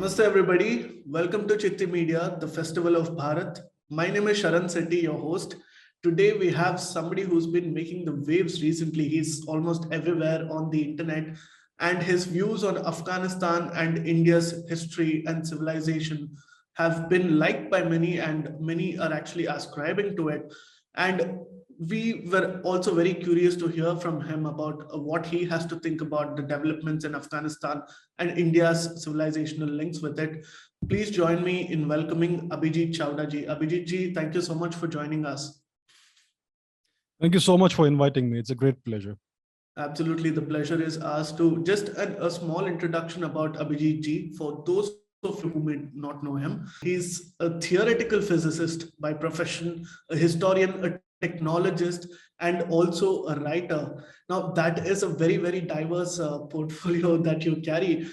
Namaste everybody. Welcome to Chitti Media, the Festival of Bharat. My name is Sharan Sethi, your host. Today we have somebody who's been making the waves recently. He's almost everywhere on the internet, and his views on Afghanistan and India's history and civilization have been liked by many, and many are actually ascribing to it. And we were also very curious to hear from him about what he has to think about the developments in Afghanistan and India's civilizational links with it. Please join me in welcoming Abhijit Chavda ji. Abhijit ji, thank you so much for joining us. Thank you so much for inviting me. It's a great pleasure. Absolutely, the pleasure is ours too. Just a small introduction about Abhijit ji for those of you who may not know him. He's a theoretical physicist by profession, a historian, a technologist, and also a writer. Now, that is a very, very diverse portfolio that you carry.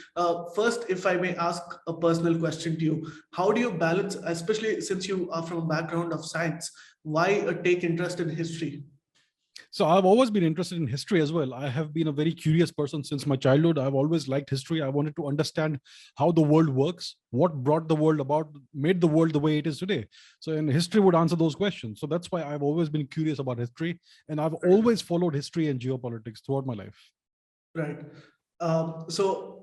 First, if I may ask a personal question to you, how do you balance, especially since you are from a background of science, why take interest in history? So I've always been interested in history as well. I have been a very curious person since my childhood. I've always liked history. I wanted to understand how the world works, what brought the world about, made the world the way it is today. So, and history would answer those questions. So that's why I've always been curious about history. And I've always followed history and geopolitics throughout my life. Right. So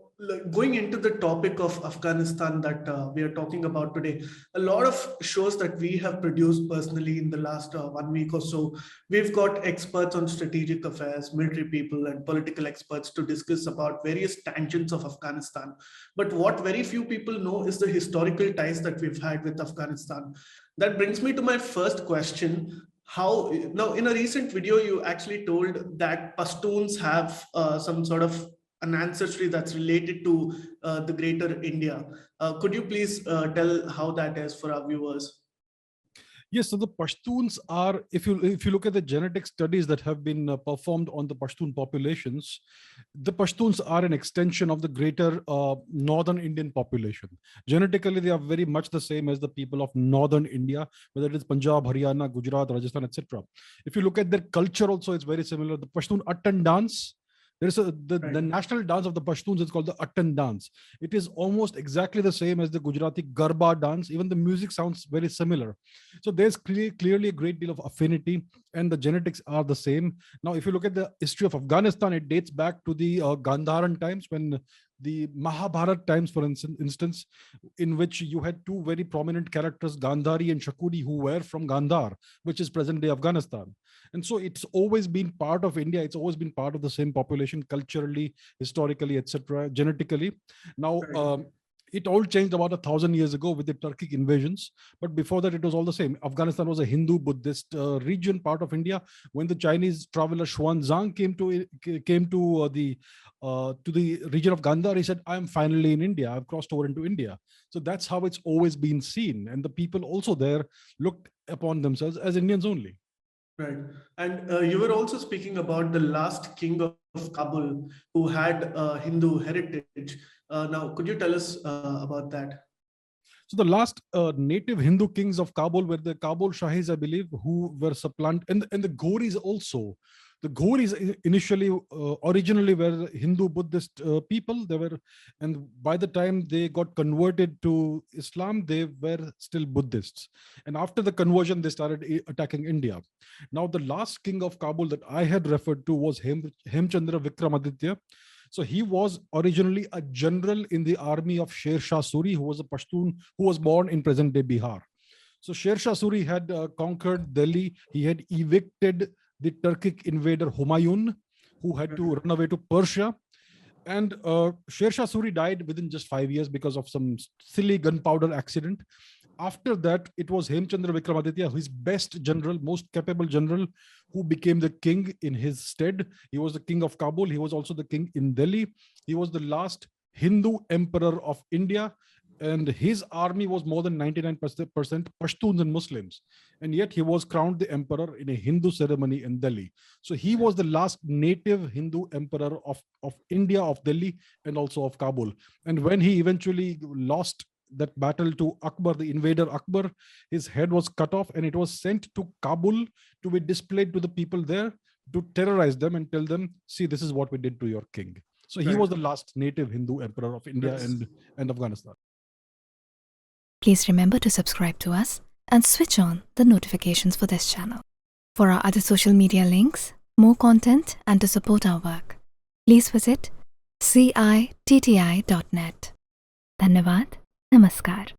going into the topic of Afghanistan that we are talking about today, a lot of shows that we have produced personally in the last 1 week or so, we've got experts on strategic affairs, military people, and political experts to discuss about various tangents of Afghanistan. But what very few people know is the historical ties that we've had with Afghanistan. That brings me to my first question. How now, in a recent video, you actually told that Pashtuns have some sort of an ancestry that's related to the greater India. Could you please tell how that is for our viewers? Yes, so the Pashtuns are, if you look at the genetic studies that have been performed on the Pashtun populations, the Pashtuns are an extension of the greater northern Indian population. Genetically, they are very much the same as the people of northern India, whether it is Punjab, Haryana, Gujarat, Rajasthan, etc. If you look at their culture also, it's very similar. The Pashtun Attan dance, the national dance of the Pashtuns is called the Attan dance. It is almost exactly the same as the Gujarati Garba dance. Even the music sounds very similar. So there's clearly a great deal of affinity, and the genetics are the same. Now, if you look at the history of Afghanistan, it dates back to the Gandharan times, when the Mahabharat times, for instance, in which you had two very prominent characters, Gandhari and Shakudi, who were from Gandhar, which is present-day Afghanistan. And so it's always been part of India. It's always been part of the same population, culturally, historically, etc., genetically. Now, it all changed about 1,000 years ago with the Turkic invasions. But before that, it was all the same. Afghanistan was a Hindu Buddhist region, part of India. When the Chinese traveler Xuanzang came to the region of Gandhar, he said, "I'm finally in India. I've crossed over into India." So that's how it's always been seen. And the people also there looked upon themselves as Indians only. Right. And you were also speaking about the last king of Kabul who had Hindu heritage. Now, could you tell us about that? So the last native Hindu kings of Kabul were the Kabul Shahis, I believe, who were supplanted, and the Ghoris also. The Ghoris initially, originally were Hindu Buddhist people. They were, and by the time they got converted to Islam, they were still Buddhists. And after the conversion, they started attacking India. Now, the last king of Kabul that I had referred to was Hemchandra Vikramaditya. So he was originally a general in the army of Sher Shah Suri, who was a Pashtun who was born in present-day Bihar. So Sher Shah Suri had conquered Delhi. He had evicted the Turkic invader Humayun, who had to run away to Persia. And Sher Shah Suri died within just 5 years because of some silly gunpowder accident. After that, it was Hemchandra Vikramaditya, his best general, most capable general, who became the king in his stead. He was the king of Kabul. He was also the king in Delhi. He was the last Hindu emperor of India. And his army was more than 99% Pashtuns and Muslims. And yet he was crowned the emperor in a Hindu ceremony in Delhi. So he was the last native Hindu emperor of India, of Delhi, and also of Kabul. And when he eventually lost that battle to Akbar, the invader Akbar, his head was cut off and it was sent to Kabul to be displayed to the people there, to terrorize them and tell them, see, this is what we did to your king. So he was the last native Hindu emperor of India and Afghanistan. Please remember to subscribe to us and switch on the notifications for this channel. For our other social media links, more content, and to support our work, please visit citti.net. Dhanyavad. Namaskar.